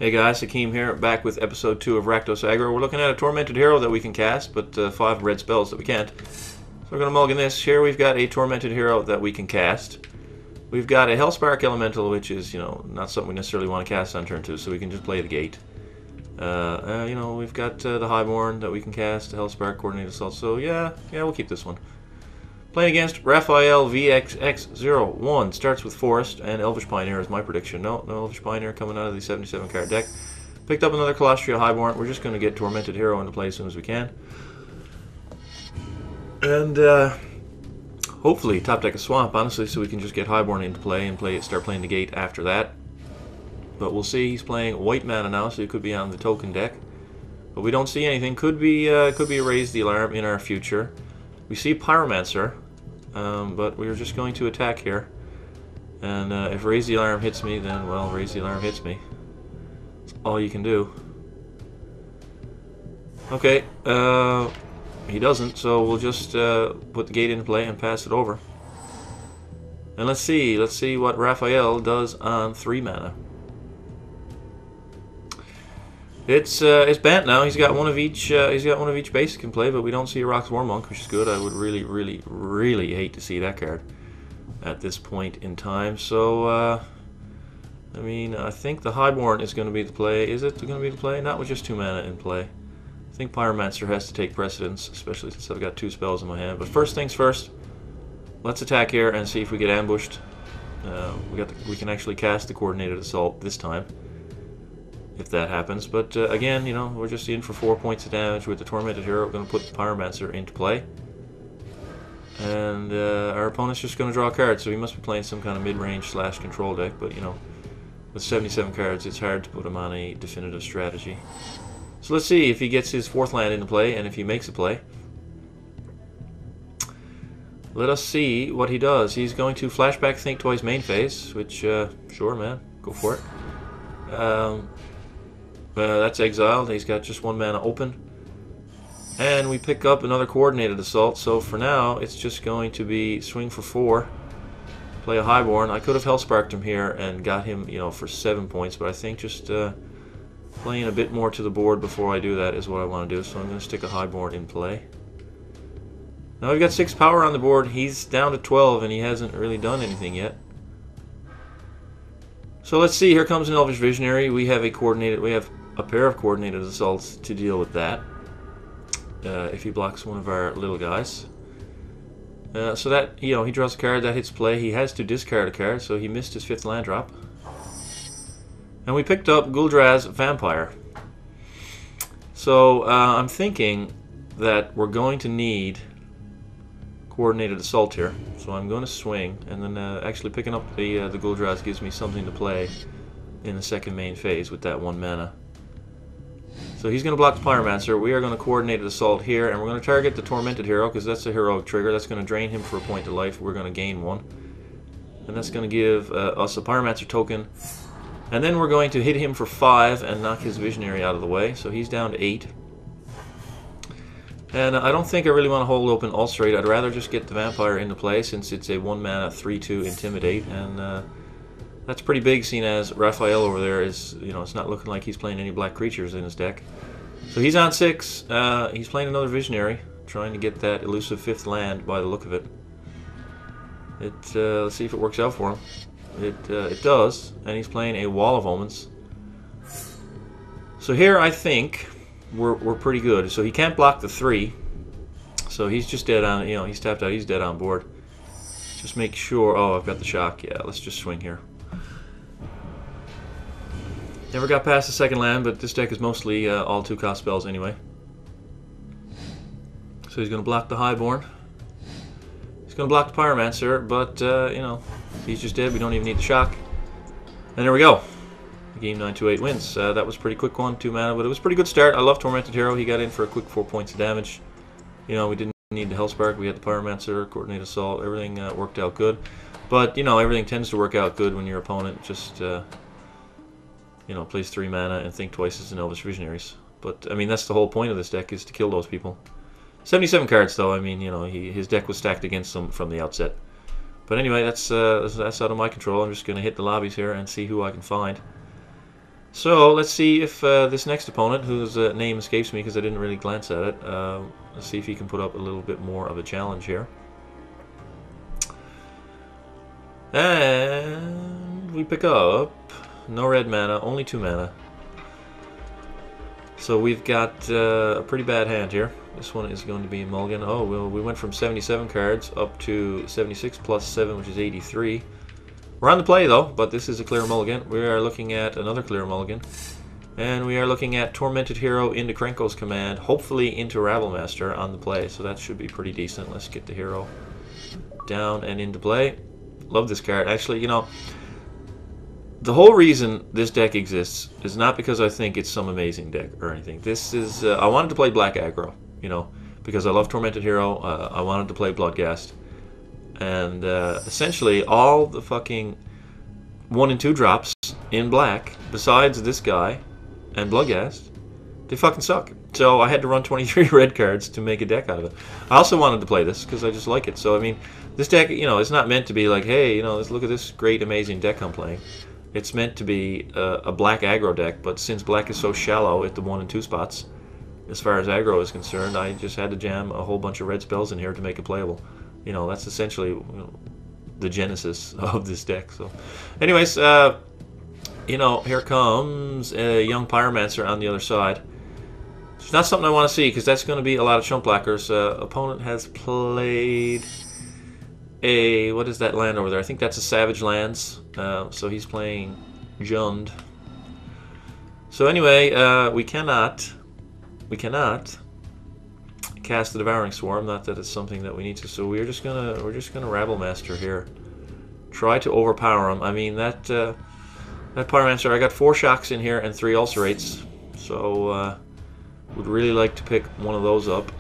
Hey guys, Hakeem here, back with episode 2 of Rakdos Aggro. We're looking at a Tormented Hero that we can cast, but 5 red spells that we can't. So we're going to mulligan this. Here we've got a Tormented Hero that we can cast. We've got a Hellspark Elemental, which is, not something we necessarily want to cast on turn 2, so we can just play the gate. We've got the Highborn that we can cast, the Hellspark Coordinated Assault, so yeah, we'll keep this one. Playing against Raphael VXX01. Starts with Forest, and Elvish Pioneer is my prediction. No Elvish Pioneer coming out of the 77 card deck. Picked up another Colostria Highborn. We're just going to get Tormented Hero into play as soon as we can. And hopefully top deck a Swamp, honestly, so we can just get Highborn into play and start playing the gate after that. But we'll see. He's playing white mana now, so he could be on the token deck. But we don't see anything. Could be Raise the Alarm in our future. We see Pyromancer, but we're just going to attack here. And if Raise the Alarm hits me, then, well, Raise the Alarm hits me. That's all you can do. Okay, he doesn't, so we'll just put the gate into play and pass it over. And let's see what Raphael does on 3 mana. It's banned now. He's got one of each. He's got one of each basic in play, but we don't see a Rock's Warmonk, which is good. I would really hate to see that card at this point in time. So, I think the Highborn is going to be the play. Is it going to be the play? Not with just 2 mana in play. I think Pyromancer has to take precedence, especially since I've got 2 spells in my hand. But first things first, let's attack here and see if we get ambushed. We can actually cast the Coordinated Assault this time, if that happens. But again, we're just in for 4 points of damage with the Tormented Hero. We're going to put the Pyromancer into play. And our opponent's just going to draw a card, so he must be playing some kind of mid-range / control deck. But, with 77 cards, it's hard to put him on a definitive strategy. So let's see if he gets his 4th land into play, and if he makes a play. Let us see what he does. He's going to flashback Think Twice main phase, which, sure, man, go for it. That's exiled. He's got just 1 mana open. And we pick up another Coordinated Assault, so for now it's just going to be swing for 4. Play a Highborn. I could have Hellsparked him here and got him, for 7 points, but I think just playing a bit more to the board before I do that is what I want to do, so I'm going to stick a Highborn in play. Now we've got 6 power on the board. He's down to 12 and he hasn't really done anything yet. So let's see, here comes an Elvish Visionary. We have a pair of Coordinated Assaults to deal with that. If he blocks one of our little guys. So that, he draws a card, that hits play. He has to discard a card, so he missed his 5th land drop. And we picked up Guldraz Vampire. So I'm thinking that we're going to need Coordinated Assault here. So I'm going to swing, and then actually picking up the Guldraz gives me something to play in the 2nd main phase with that 1 mana. So he's going to block the Pyromancer. We are going to Coordinated Assault here, and we're going to target the Tormented Hero, because that's a heroic trigger. That's going to drain him for a point of life. We're going to gain 1. And that's going to give us a Pyromancer token. And then we're going to hit him for 5 and knock his Visionary out of the way. So he's down to 8. And I don't think I really want to hold open Ulcerate. I'd rather just get the Vampire into play, since it's a 1 mana 3/2 Intimidate. And that's pretty big, seeing as Raphael over there is, it's not looking like he's playing any black creatures in his deck. So he's on 6. He's playing another Visionary, trying to get that elusive 5th land by the look of it. Let's see if it works out for him. It does, and he's playing a Wall of Omens. So here I think we're pretty good. So he can't block the 3. So he's just dead on, he's tapped out, he's dead on board. Just make sure, oh, I've got the shock. Yeah, let's just swing here. Never got past the 2nd land, but this deck is mostly all 2-cost spells anyway. So he's going to block the Highborn. He's going to block the Pyromancer, but, he's just dead. We don't even need the shock. And there we go. Game 928 wins. That was a pretty quick one, 2 mana, but it was a pretty good start. I love Tormented Hero. He got in for a quick 4 points of damage. We didn't need the Hellspark. We had the Pyromancer, Coordinated Assault. Everything worked out good. But, everything tends to work out good when your opponent just plays 3 mana and Think Twice as an Elvish Visionaries. But, that's the whole point of this deck, is to kill those people. 77 cards, though. His deck was stacked against them from the outset. But anyway, that's out of my control. I'm just going to hit the lobbies here and see who I can find. So let's see if this next opponent, whose name escapes me because I didn't really glance at it, let's see if he can put up a little bit more of a challenge here. And we pick up no red mana, only 2 mana. So we've got a pretty bad hand here. This one is going to be a mulligan. Oh, well, we went from 77 cards up to 76 plus 7, which is 83. We're on the play though, but this is a clear mulligan. We are looking at another clear mulligan. And we are looking at Tormented Hero into Krenko's command, hopefully into Rabblemaster on the play. So that should be pretty decent. Let's get the hero down and into play. Love this card. Actually, you know, the whole reason this deck exists is not because I think it's some amazing deck or anything. This is, I wanted to play black aggro, you know, because I love Tormented Hero. I wanted to play Bloodghast. And essentially all the fucking 1 and 2 drops in black, besides this guy and Bloodghast, they fucking suck. So I had to run 23 red cards to make a deck out of it. I also wanted to play this because I just like it. So I mean, this deck, you know, it's not meant to be like, hey, you know, let's look at this great, amazing deck I'm playing. It's meant to be a black aggro deck, but since black is so shallow at the 1 and 2 spots, as far as aggro is concerned, I just had to jam a whole bunch of red spells in here to make it playable. You know, that's essentially, you know, the genesis of this deck. So, anyways, you know, here comes a young Pyromancer on the other side. It's not something I want to see because that's going to be a lot of chump blockers. Opponent has played a, what is that land over there? I think that's a Savage Lands. So he's playing Jund. So anyway, we cannot cast the Devouring Swarm. Not that it's something that we need to. So we're just gonna Rabblemaster here. Try to overpower him. I mean that Pyromancer. I got 4 shocks in here and 3 ulcerates. So would really like to pick one of those up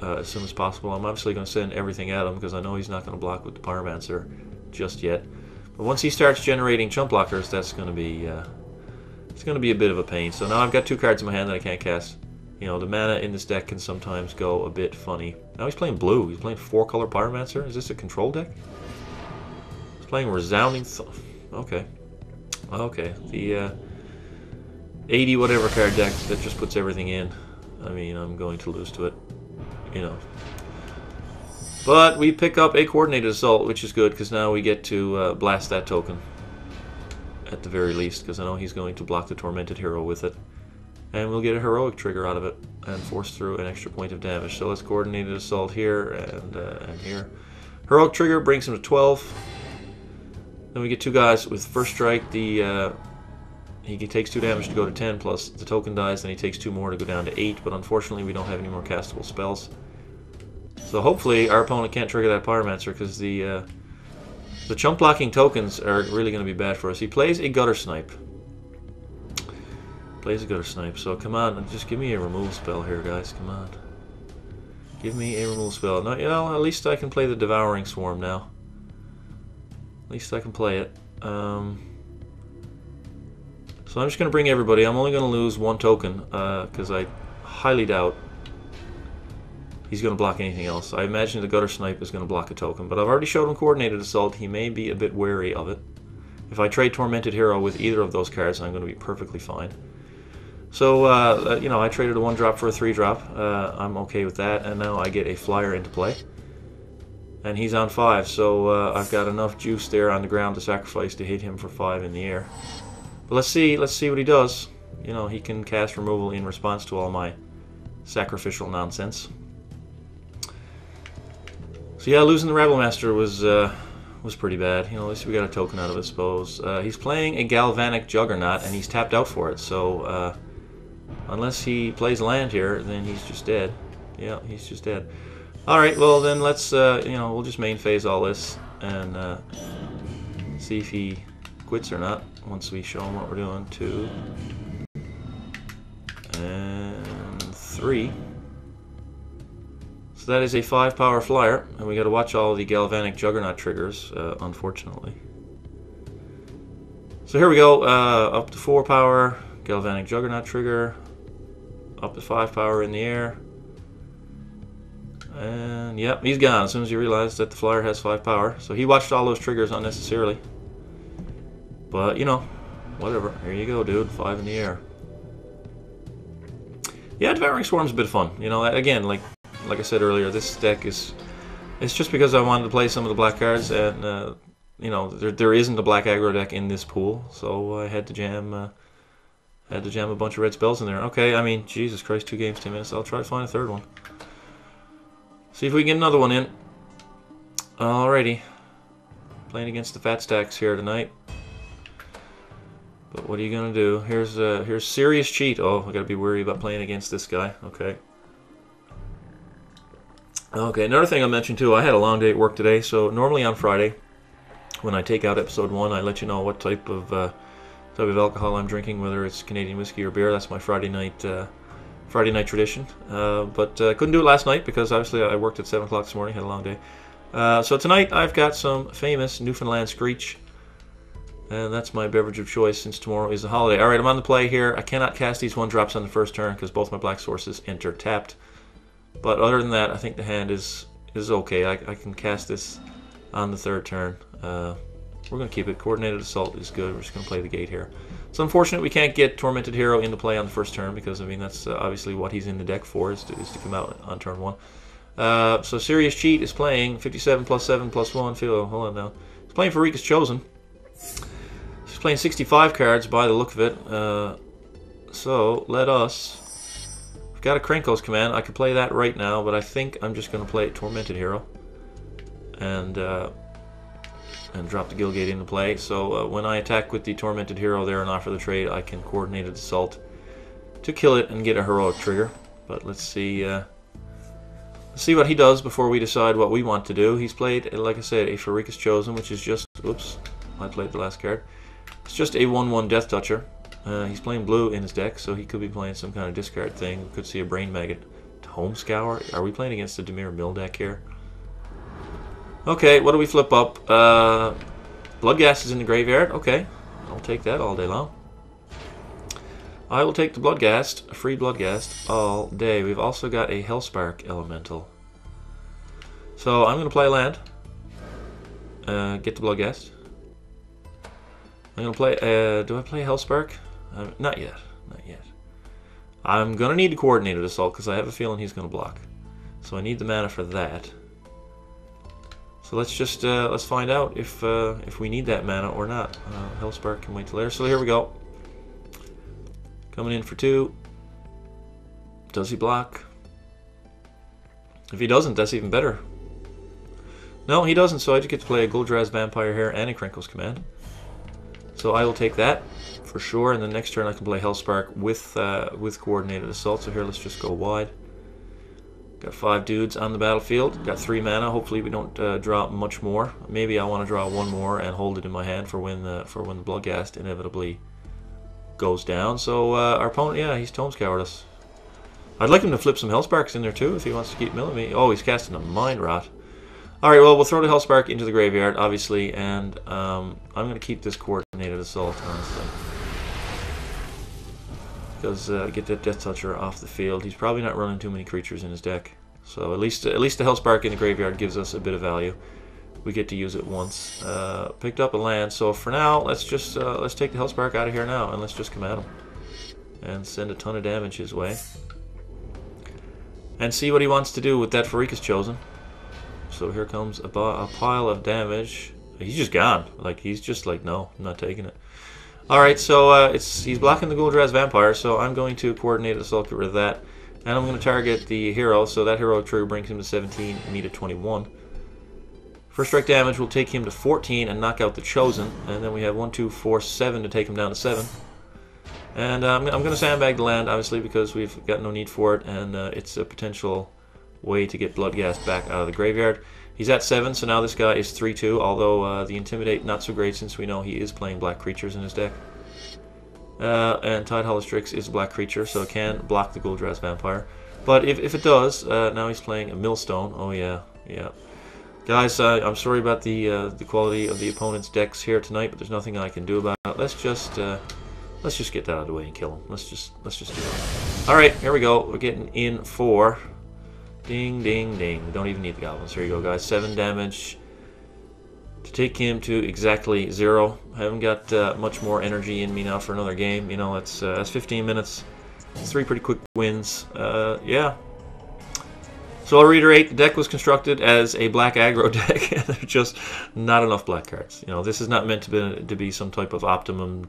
as soon as possible. I'm obviously going to send everything at him because I know he's not going to block with the Pyromancer just yet. But once he starts generating chump blockers, that's going to be it's going to be a bit of a pain. So now I've got 2 cards in my hand that I can't cast. You know, the mana in this deck can sometimes go a bit funny. Now he's playing blue. He's playing 4-color Pyromancer. Is this a control deck? He's playing Resounding. Okay. Okay. The 80 whatever card deck that just puts everything in. I mean, I'm going to lose to it. You know. But we pick up a Coordinated Assault, which is good because now we get to blast that token. At the very least, because I know he's going to block the Tormented Hero with it. And we'll get a heroic trigger out of it and force through an extra point of damage. So let's Coordinated Assault here and here. Heroic trigger brings him to 12. Then we get 2 guys with first strike. He takes 2 damage to go to 10, plus the token dies, then he takes 2 more to go down to 8. But unfortunately, we don't have any more castable spells. So hopefully, our opponent can't trigger that Pyromancer because the chump blocking tokens are really going to be bad for us. He plays a Gutter Snipe. So come on, just give me a removal spell here, guys. Come on. Give me a removal spell. No, you know, at least I can play the Devouring Swarm now. At least I can play it. So I'm just going to bring everybody. I'm only going to lose 1 token because I highly doubt he's going to block anything else. I imagine the Gutter Snipe is going to block a token, but I've already showed him Coordinated Assault. He may be a bit wary of it. If I trade Tormented Hero with either of those cards, I'm going to be perfectly fine. So, you know, I traded a 1-drop for a 3-drop. I'm okay with that, and now I get a flyer into play. And he's on 5, so I've got enough juice there on the ground to sacrifice to hit him for 5 in the air. But let's see what he does. You know, he can cast removal in response to all my sacrificial nonsense. So yeah, losing the Rabblemaster was pretty bad. You know, at least we got a token out of it, I suppose. He's playing a Galvanic Juggernaut, and he's tapped out for it, so unless he plays land here, then he's just dead. Yeah, he's just dead. Alright, well then let's, you know, we'll just main phase all this and see if he quits or not once we show him what we're doing. 2 and 3. So that is a 5-power flyer, and we got to watch all the Galvanic Juggernaut triggers, unfortunately. So here we go, up to 4 power, Galvanic Juggernaut trigger, up to 5 power in the air, and yep, he's gone as soon as he realized that the flyer has 5 power. So he watched all those triggers unnecessarily. But, you know, whatever. Here you go, dude. 5 in the air. Yeah, Devouring Swarm's a bit of fun. You know, again, like I said earlier, this deck is... It's just because I wanted to play some of the black cards, and, you know, there isn't a black aggro deck in this pool, so I had to jam a bunch of red spells in there. Okay, I mean, Jesus Christ, 2 games, 10 minutes. I'll try to find a third one. See if we can get another one in. Alrighty. Playing against the fat stacks here tonight. But what are you gonna do? Here's serious cheat. Oh, I gotta be worried about playing against this guy. Okay. Okay, another thing I mentioned too, I had a long day at work today, so normally on Friday, when I take out episode 1, I let you know what type of alcohol I'm drinking, whether it's Canadian whiskey or beer. That's my Friday night tradition. But couldn't do it last night because obviously I worked at 7 o'clock this morning, had a long day. So tonight I've got some famous Newfoundland Screech. And that's my beverage of choice since tomorrow is the holiday. Alright, I'm on the play here. I cannot cast these 1-drops on the first turn because both my black sources enter tapped. But other than that, I think the hand is okay. I can cast this on the 3rd turn. We're going to keep it. Coordinated Assault is good. We're just going to play the gate here. It's unfortunate we can't get Tormented Hero into play on the first turn because, I mean, that's obviously what he's in the deck for, is to come out on turn 1. So Serious Cheat is playing 57 plus 7 plus 1. Hold on now. He's playing for Rika's Chosen. He's playing 65 cards by the look of it. So let us... We've got a Krinkos command. I could play that right now, but I think I'm just going to play Tormented Hero. And drop the Guildgate into play. So when I attack with the Tormented Hero there and offer the trade, I can Coordinated Assault to kill it and get a heroic trigger. But let's see what he does before we decide what we want to do. He's played, like I said, a Farika's Chosen, which is just... Oops, I played the last card. It's just a 1/1 Death Toucher. He's playing blue in his deck, so he could be playing some kind of discard thing. We could see a Brain Maggot. Home Scour? Are we playing against a Dimir Mill deck here? Okay, what do we flip up? Bloodghast is in the graveyard. Okay, I'll take that all day long. I will take the Bloodghast, a free Bloodghast, all day. We've also got a Hellspark Elemental. So I'm going to play land. Get the Bloodghast. I'm going to play... do I play Hellspark? Not yet. Not yet. I'm going to need the Coordinated Assault because I have a feeling he's going to block. So I need the mana for that. So let's just let's find out if we need that mana or not. Hellspark can wait till later. So here we go. Coming in for 2. Does he block? If he doesn't, that's even better. No, he doesn't. So I just get to play a Guldraz Vampire here and a Krinkos command. So I will take that for sure. And the next turn I can play Hellspark with Coordinated Assault. So here let's just go wide. Got 5 dudes on the battlefield. Got 3 mana. Hopefully we don't draw much more. Maybe I want to draw 1 more and hold it in my hand for when the Bloodghast inevitably goes down. So our opponent, yeah, he's Tome Scoured us. I'd like him to flip some Hellsparks in there too if he wants to keep milling me. Oh, he's casting a Mind Rot. Alright, well, we'll throw the Hellspark into the graveyard, obviously, and I'm going to keep this Coordinated Assault, honestly. Because get that Death Toucher off the field. He's probably not running too many creatures in his deck. So at least the Hellspark in the graveyard gives us a bit of value. We get to use it once. Picked up a land, so for now, let's just let's take the Hellspark out of here now, and let's just come at him. And send a ton of damage his way. And see what he wants to do with that Farika's Chosen. So here comes a pile of damage. He's just gone. Like, he's just like, no, I'm not taking it. Alright, so he's blocking the Guldraz Vampire, so I'm going to Coordinate Assault, get rid of that. And I'm going to target the hero, so that heroic trigger brings him to 17 and me to 21. First strike damage will take him to 14 and knock out the Chosen. And then we have 1, 2, 4, 7 to take him down to 7. And I'm going to sandbag the land, obviously, because we've got no need for it, and it's a potential way to get Bloodghast back out of the graveyard. He's at 7, so now this guy is 3-2, although the Intimidate not so great since we know he is playing black creatures in his deck. And Tidehollow Strix is a black creature, so it can block the Guldraz Vampire. But if it does, now he's playing a Millstone. Oh yeah, yeah. Guys, I'm sorry about the quality of the opponent's decks here tonight, but there's nothing I can do about it. Let's just get that out of the way and kill him. Let's just do it. All right, here we go. We're getting in for. Ding, ding, ding. We don't even need the goblins. Here you go, guys. 7 damage. to take him to exactly 0. I haven't got much more energy in me now for another game. You know, that's 15 minutes. It's 3 pretty quick wins. Yeah. So I'll reiterate, the deck was constructed as a black aggro deck, and there's just not enough black cards. You know, this is not meant to be some type of optimum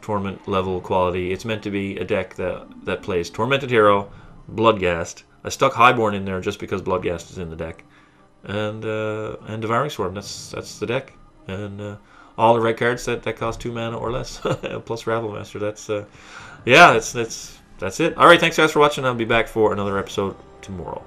tournament level quality. It's meant to be a deck that plays Tormented Hero, Bloodghast. I stuck Highborn in there just because Bloodghast is in the deck, and Devouring Swarm. That's the deck, and all the red cards that cost 2 mana or less, plus Ravelmaster. That's yeah, that's it. All right, thanks guys for watching. I'll be back for another episode tomorrow.